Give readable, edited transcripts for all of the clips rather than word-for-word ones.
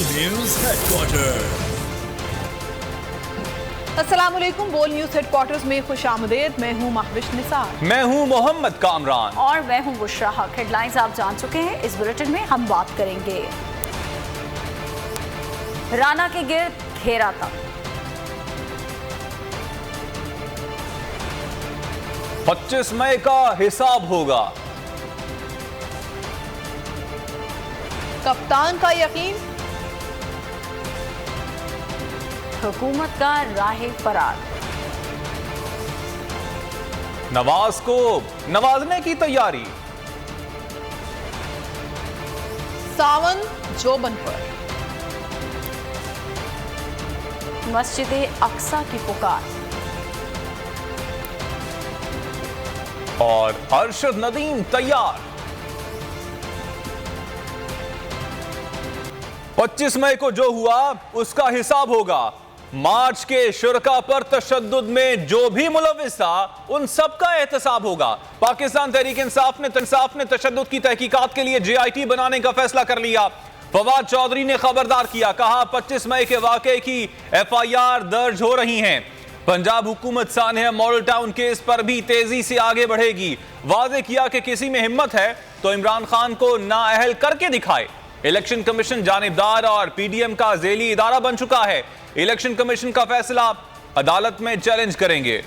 News headquarter. अस्सलाम वालेकुम। बोल न्यूज हेडक्वार्टर्स में खुशामदीद। मैं हूँ महविश निसार। मैं हूँ मोहम्मद कामरान और मैं हूँ बुशरा हक। हेडलाइंस आप जान चुके हैं। इस बुलेटिन में हम बात करेंगे राना के गिर्द घेरा था, 25 मई का हिसाब होगा, कप्तान का यकीन, हुकूमत का राह फरार, नवाज को नवाजने की तैयारी, सावन जोबन पर, मस्जिद अक्सा की पुकार, और अरशद नदीम तैयार। 25 मई को जो हुआ उसका हिसाब होगा। मार्च के शुरका पर तशद्दुद में जो भी मुलव्विस था उन सबका एहतसाब होगा। पाकिस्तान तहरीक इंसाफ ने तशद्दुद की तहकीकात के लिए JIT बनाने का फैसला कर लिया। फवाद चौधरी ने खबरदार किया, कहा 25 मई के वाक़े की FIR दर्ज हो रही हैं। पंजाब हुकूमत सानहा मॉडल टाउन केस पर भी तेजी से आगे बढ़ेगी। वाज़े किया कि किसी में हिम्मत है तो इमरान खान को नाअहल करके दिखाए। इलेक्शन कमीशन जानिबदार और PDM का ज़ेली इदारा बन चुका है। इलेक्शन कमीशन का फैसला अदालत में चैलेंज करेंगे।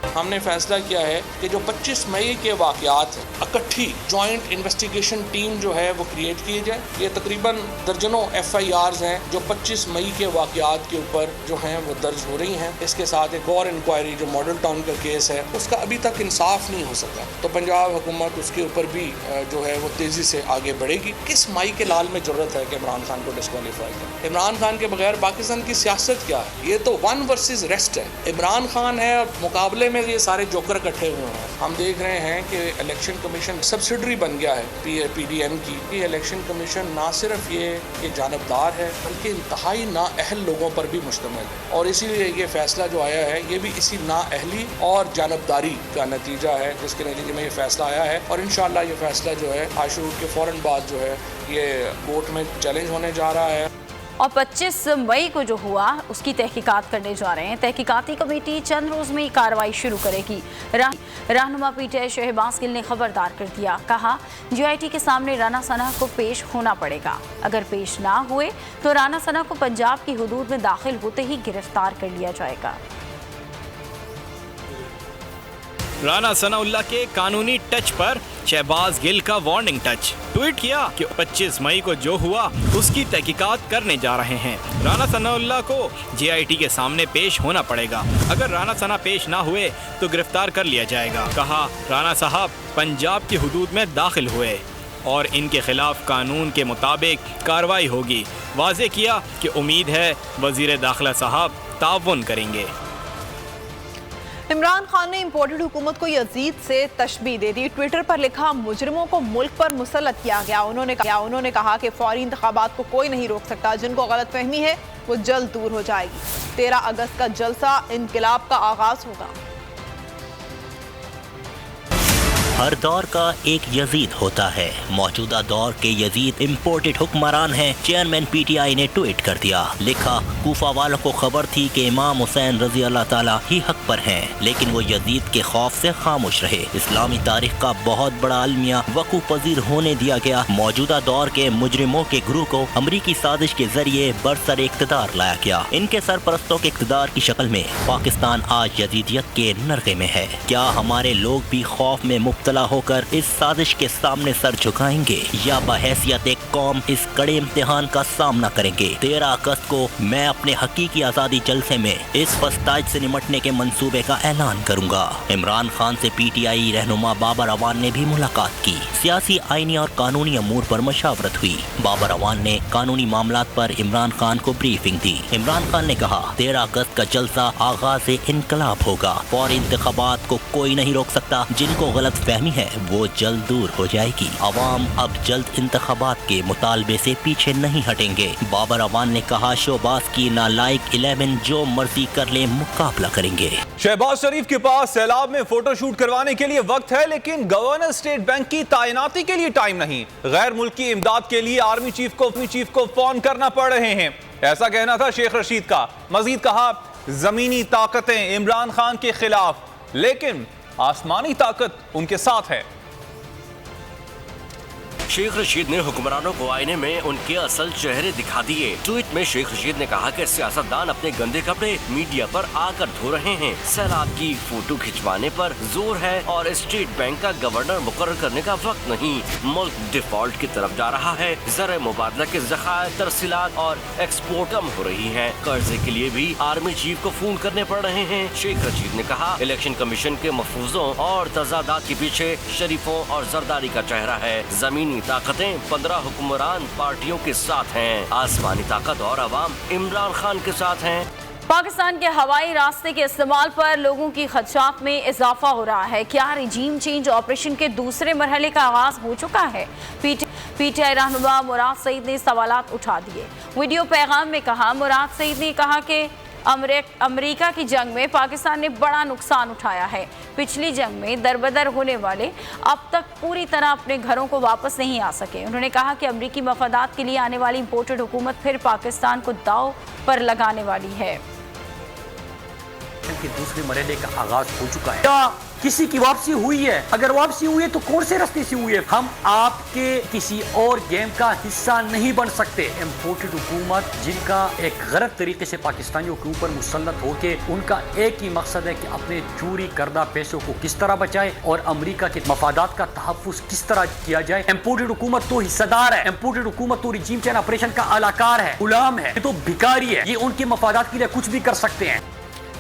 हमने फैसला किया है कि जो 25 मई के वाक़यात हैं, इकट्ठी जॉइंट इन्वेस्टिगेशन टीम जो है वो क्रिएट की जाए। ये तकरीबन दर्जनों FIRs हैं जो 25 मई के वाक़यात के ऊपर जो हैं वो दर्ज हो रही हैं। इसके साथ एक और इंक्वायरी जो मॉडल टाउन का केस है उसका अभी तक इंसाफ नहीं हो सका, तो पंजाब हुकूमत उसके ऊपर भी जो है वो तेज़ी से आगे बढ़ेगी। किस माई के लाल में ज़रूरत है कि इमरान खान को डिस्क्वालीफाई करें? इमरान खान के बगैर पाकिस्तान की सियासत क्या है? ये तो 1 वर्सेस रेस्ट है। इमरान खान है और मुकाबले में ये सारे जोकर इकट्ठे हुए हैं। हम देख रहे हैं कि इलेक्शन कमीशन सब्सिडरी बन गया है PDM की। ये इलेक्शन कमीशन ना सिर्फ ये कि जानबदार है बल्कि इंतहाई नाअहल लोगों पर भी मुश्तमिल है, और इसीलिए ये फैसला जो आया है ये भी इसी नाअहली और जानबदारी का नतीजा है जिसके नतीजे में ये फैसला आया है। और इंशाअल्लाह ये फैसला जो है आशूर के फ़ौरन बाद जो है ये कोर्ट में चैलेंज होने जा रहा है। और 25 मई को जो हुआ उसकी तहकीकात करने जा रहे हैं। तहकीकाती कमेटी चंद रोज़ में कार्रवाई शुरू करेगी। रहनुमा PTI शहबाज गिल ने खबरदार कर दिया, कहा JIT के सामने राना सना को पेश होना पड़ेगा। अगर पेश ना हुए तो राना सना को पंजाब की हुदूद में दाखिल होते ही गिरफ्तार कर लिया जाएगा। राना सनाउल्लाह के कानूनी टच पर शहबाज गिल का वार्निंग टच। ट्वीट किया कि 25 मई को जो हुआ उसकी तहकीकात करने जा रहे हैं। राना सनाउल्लाह को JIT के सामने पेश होना पड़ेगा। अगर राना सना पेश ना हुए तो गिरफ्तार कर लिया जाएगा। कहा राना साहब पंजाब की हुदूद में दाखिल हुए और इनके खिलाफ कानून के मुताबिक कार्रवाई होगी। वाज़े किया कि उम्मीद है वज़ीर दाखिला साहब ताउन करेंगे। इमरान खान ने इम्पोर्टेड हुकूमत को यजीद से तशबीह दे दी। ट्विटर पर लिखा, मुजरिमों को मुल्क पर मुसल्लत किया गया। उन्होंने कहा कि फौरी इंतखाबात को कोई नहीं रोक सकता। जिनको गलत फहमी है वो जल्द दूर हो जाएगी। 13 अगस्त का जलसा इंकिलाब का आगाज होगा। हर दौर का एक यजीद होता है। मौजूदा दौर के यजीद इम्पोर्टेड हुक्मरान हैं। चेयरमैन PTI ने ट्वीट कर दिया, लिखा, कूफा वालों को खबर थी कि इमाम हुसैन रजी अल्लाह ताला ही हक पर हैं, लेकिन वो यजीद के खौफ से खामोश रहे। इस्लामी तारीख का बहुत बड़ा अलमिया वकू पजीर होने दिया गया। मौजूदा दौर के मुजरिमों के ग्रुप को अमरीकी साजिश के जरिए बरसर इक़्तिदार लाया गया। इनके सरपरस्तों के इक़्तिदार की शक्ल में पाकिस्तान आज यजीदियत के नरगे में है। क्या हमारे लोग भी खौफ में मुब्तला होकर इस साजिश के सामने सर झुकाएंगे या बहैसियत एक कौम इस कड़े इम्तिहान का सामना करेंगे? 13 अगस्त को मैं अपने हकीकी आज़ादी जलसे में इस फस्ताज से निमटने के मंसूबे का ऐलान करूंगा। इमरान खान से PTI रहनुमा बाबर अवान ने भी मुलाकात की। सियासी, आईनी और कानूनी अमूर पर मशावरत हुई। बाबर अवान ने कानूनी मामलात पर इमरान खान को ब्रीफिंग दी। इमरान खान ने कहा, 13 अगस्त का जलसा आगाज इनकलाब होगा। फौरी इंतखाबात को कोई नहीं रोक सकता। जिनको गलत फहमी है वो जल्द दूर हो जाएगी। अवाम अब जल्द इंतखाबात के मुतालबे से पीछे नहीं हटेंगे। बाबर अवान ने कहा शहबाज की नालायक 11 जो मर्जी कर ले मुकाबला करेंगे। शहबाज शरीफ के पास सैलाब में फोटो शूट करवाने के लिए वक्त है, लेकिन गवर्नर स्टेट बैंक की तैनाती के लिए टाइम नहीं। गैर मुल्की इमदाद के लिए आर्मी चीफ को फोन करना पड़ रहे हैं, ऐसा कहना था शेख रशीद का। मजीद कहा जमीनी ताकतें इमरान खान के खिलाफ, लेकिन आसमानी ताकत उनके साथ है। शेख रशीद ने हुक्मरानों को आईने में उनके असल चेहरे दिखा दिए। ट्वीट में शेख रशीद ने कहा कि सियासतदान अपने गंदे कपड़े मीडिया पर आकर धो रहे हैं। सैलाब की फोटो खिंचवाने पर जोर है और स्टेट बैंक का गवर्नर मुकर्रर करने का वक्त नहीं। मुल्क डिफॉल्ट की तरफ जा रहा है। ज़र मुबादला के ज़खायर, तरसीलात और एक्सपोर्ट कम हो रही है। कर्जे के लिए भी आर्मी चीफ को फोन करने पड़ रहे हैं। शेख रशीद ने कहा इलेक्शन कमीशन के महफूजों और तजादात के पीछे शरीफों और जरदारी का चेहरा है। जमीनी ताकतें 15 हुक्मरान पार्टियों के साथ हैं। आसमानी ताकत और अवाम इमरान खान के साथ हैं। पाकिस्तान के हवाई रास्ते के इस्तेमाल पर लोगों की खदशात में इजाफा हो रहा है। क्या रिजीम चेंज ऑपरेशन के दूसरे मरहले का आगाज हो चुका है? पीटीआई रहनुमा मुराद सईद ने सवालात उठा दिए। वीडियो पैगाम में कहा मुराद सईद ने कहा कि अमेरिका की जंग में पाकिस्तान ने बड़ा नुकसान उठाया है। पिछली जंग में दरबदर होने वाले अब तक पूरी तरह अपने घरों को वापस नहीं आ सके। उन्होंने कहा कि अमेरिकी मफादात के लिए आने वाली इम्पोर्टेड हुकूमत फिर पाकिस्तान को दांव पर लगाने वाली है। के दूसरे मरहले का आगाज हो चुका है। क्या किसी की वापसी हुई है? अगर वापसी हुई है तो कौन से रास्ते से हुई है? हम आपके किसी और गेम का हिस्सा नहीं बन सकते। इम्पोर्टेड हुकूमत जिनका एक गलत तरीके से पाकिस्तानियों के ऊपर मुसल्लत होके उनका एक ही मकसद है कि अपने चोरी करदा पैसों को किस तरह बचाए और अमेरिका के मफादात का तहफ़्फ़ुज़ किस तरह किया जाए। इम्पोर्टेड हुकूमत तो हिस्सेदार है। इम्पोर्टेड हुकूमत तो रिजीम चेंज ऑपरेशन का अलाकार है, गुलाम है, ये तो भिखारी है। ये उनके मफादात के लिए कुछ भी कर सकते हैं।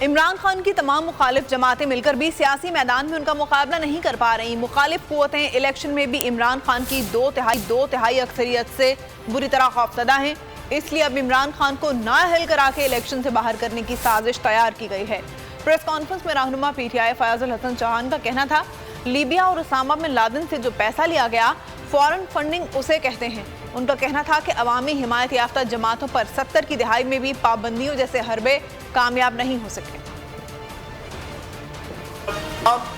इमरान खान की तमाम मुखालिफ जमातें मिलकर भी सियासी मैदान में उनका मुकाबला नहीं कर पा रही। मुखालिफ कुव्वतें इलेक्शन में भी इमरान खान की दो तिहाई अक्सरियत से बुरी तरह खौफजदा हैं। इसलिए अब इमरान खान को नाअहल करा के इलेक्शन से बाहर करने की साजिश तैयार की गई है। प्रेस कॉन्फ्रेंस में रहनुमा पीटीआई फयाजुल हसन चौहान का कहना था लीबिया और उसामा बिन लादेन से जो पैसा लिया गया फॉरेन फंडिंग उसे कहते हैं। उनका कहना था कि अवामी हिमायत याफ्ता जमातों पर 70 की दहाई में भी पाबंदियों जैसे हरबे कामयाब नहीं हो सके।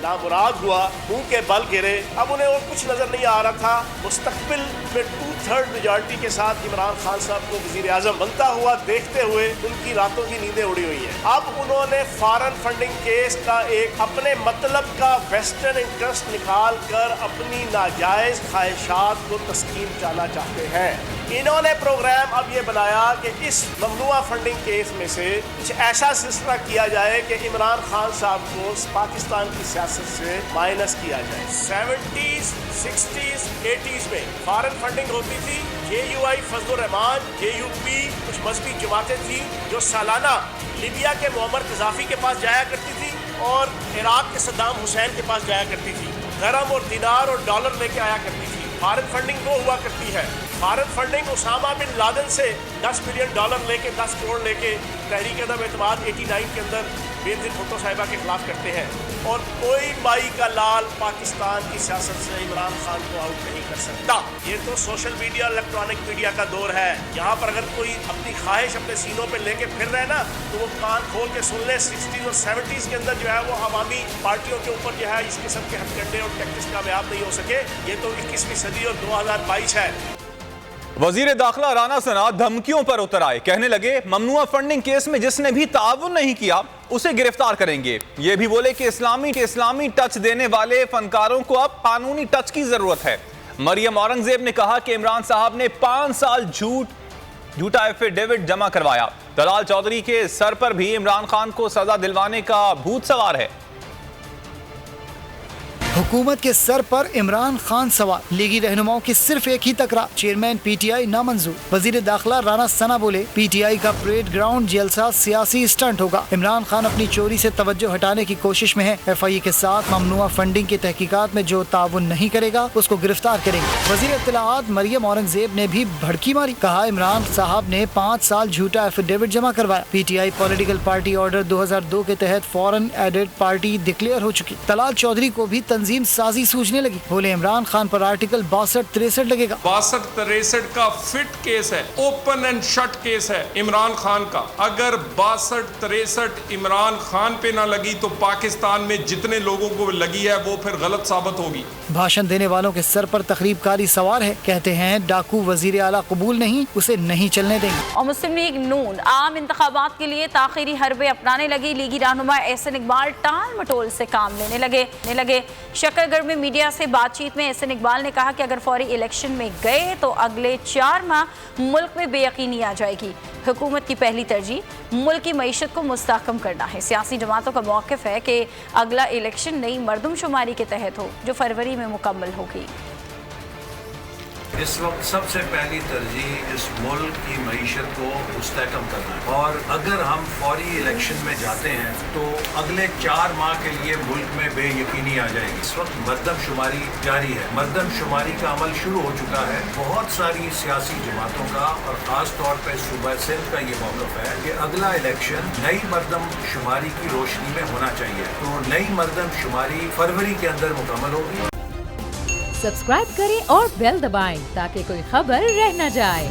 नामुराद हुआ, मुंह के बल गिरे, अब उन्हें और कुछ नजर नहीं आ रहा था। मुस्तकबिल में 2/3 मेजॉरिटी के साथ इमरान खान साहब को वजीर आजम बनता हुआ देखते हुए उनकी रातों की नींदें उड़ी हुई हैं। अब उन्होंने फॉरेन फंडिंग केस का एक अपने मतलब का वेस्टर्न इंटरेस्ट निकाल कर अपनी नाजायज ख्वाहिशात को तस्कीन चाहना चाहते हैं। इन्होंने प्रोग्राम अब ये बनाया कि इस ममनुआ फंडिंग केस में से कुछ ऐसा सिलसिला किया जाए कि इमरान खान साहब को पाकिस्तान की सियासत से माइनस किया जाए। 70s, 60s, 80s में फॉरेन फंडिंग होती थी। JUI फजलुर रहमान, JUP कुछ मजहबी जमातें थी जो सालाना लीबिया के मुअम्मर कज़ाफ़ी के पास जाया करती थी और इराक के सद्दाम हुसैन के पास जाया करती थी। गरम और दिनार और डॉलर लेके आया करती थी। फॉरेन फंडिंग वो हुआ करती है। Foreign funding Osama bin Laden से $10 मिलियन लेके 10 करोड़ लेके तहरीक अदम एतमाद 89 के अंदर बेनज़ीर भुट्टो साहिबा के खिलाफ करते हैं। और कोई माई का लाल पाकिस्तान की सियासत से इमरान खान को आउट नहीं कर सकता। ये तो सोशल मीडिया, इलेक्ट्रॉनिक मीडिया का दौर है। यहाँ पर अगर कोई अपनी ख्वाहिश अपने सीनों पे लेके फिर रहे ना तो वो कान खोल के सुन ले। 60s और 70s के अंदर जो है वो अवामी पार्टियों के ऊपर जो है इस किस्म के हथकंडे और टैक्टिक्स कामयाब नहीं हो सके। ये तो 21वीं सदी और 2022 है। वजीर दाखिला राना सना धमकियों पर उतर आए, कहने लगे ममनुआ फंडिंग केस में जिसने भी ताउन नहीं किया उसे गिरफ्तार करेंगे। ये भी बोले कि इस्लामी टच देने वाले फनकारों को अब कानूनी टच की जरूरत है। मरियम औरंगजेब ने कहा कि इमरान साहब ने 5 साल झूठा एफिडेविट जमा करवाया। दलाल चौधरी के सर पर भी इमरान खान को सजा दिलवाने का भूत सवार है। हुकूमत के सर पर इमरान खान सवार। लीगी रहनुमाओं की सिर्फ एक ही तकरार, चेयरमैन पीटीआई नामंजूर। वजीर दाखिला राना सना बोले पीटीआई का परेड ग्राउंड जलसा सियासी स्टंट होगा। इमरान खान अपनी चोरी से तवज्जो हटाने की कोशिश में है। FIA के साथ ममनुआ फंडिंग की तहकीकात में जो ताउन नहीं करेगा उसको गिरफ्तार करेंगे। वजीर इत्तलाआत मरियम औरंगजेब ने भी भड़की मारी, कहा इमरान साहब ने 5 साल झूठा एफिडेविट जमा करवाया। पीटीआई पॉलिटिकल पार्टी ऑर्डर 2002 के तहत फॉरेन एडेड पार्टी डिक्लेयर हो चुकी। दलाल चौधरी को भी तंजीम मुहिम साजी सूझने लगी। बोले इमरान खान पर आर्टिकल 62-63 लगेगा। 62-63 का फिट केस है, ओपन एंड शट केस है इमरान खान का। अगर 62-63 इमरान खान पे ना लगी तो पाकिस्तान में जितने लोगों को लगी है वो फिर गलत साबित होगी। भाषण देने वालों के सर पर तकरीबकारी सवार है। कहते हैं डाकू वजीर आला कबूल नहीं, उसे नहीं चलने देंगे। और मुस्लिम लीग नून आम इंतखाबात के लिए ताखीरी हरबे अपनाने लगी। लीगी रहनुमा एहसन इकबाल टाल मटोल से काम लेने लगे। शकरगढ़ में मीडिया से बातचीत में एहसन इकबाल ने कहा कि अगर फौरी इलेक्शन में गए तो अगले 4 माह मुल्क में बेयकीनी आ जाएगी। हुकूमत की पहली तरजीह मुल्क की मईशत को मुस्तहकम करना है। सियासी जमातों का मौक़िफ़ है कि अगला इलेक्शन नई मरदमशुमारी के तहत हो जो फरवरी में मुकम्मल होगी। इस वक्त सबसे पहली तरजीह इस मुल्क की मईशत को मुस्तहकम करना है और अगर हम फौरी इलेक्शन में जाते हैं तो अगले 4 माह के लिए मुल्क में बेयकीनी आ जाएगी। इस वक्त मरदमशुमारी जारी है, मरदमशुमारी का अमल शुरू हो चुका है। बहुत सारी सियासी जमातों का और ख़ास तौर पर सूबा सिंध का ये मौक़िफ़ है कि अगला इलेक्शन नई मरदमशुमारी की रोशनी में होना चाहिए। तो नई मरदमशुमारी फरवरी के अंदर मुकम्मल होगी। सब्सक्राइब करें और बेल दबाएं ताकि कोई खबर रह न जाए।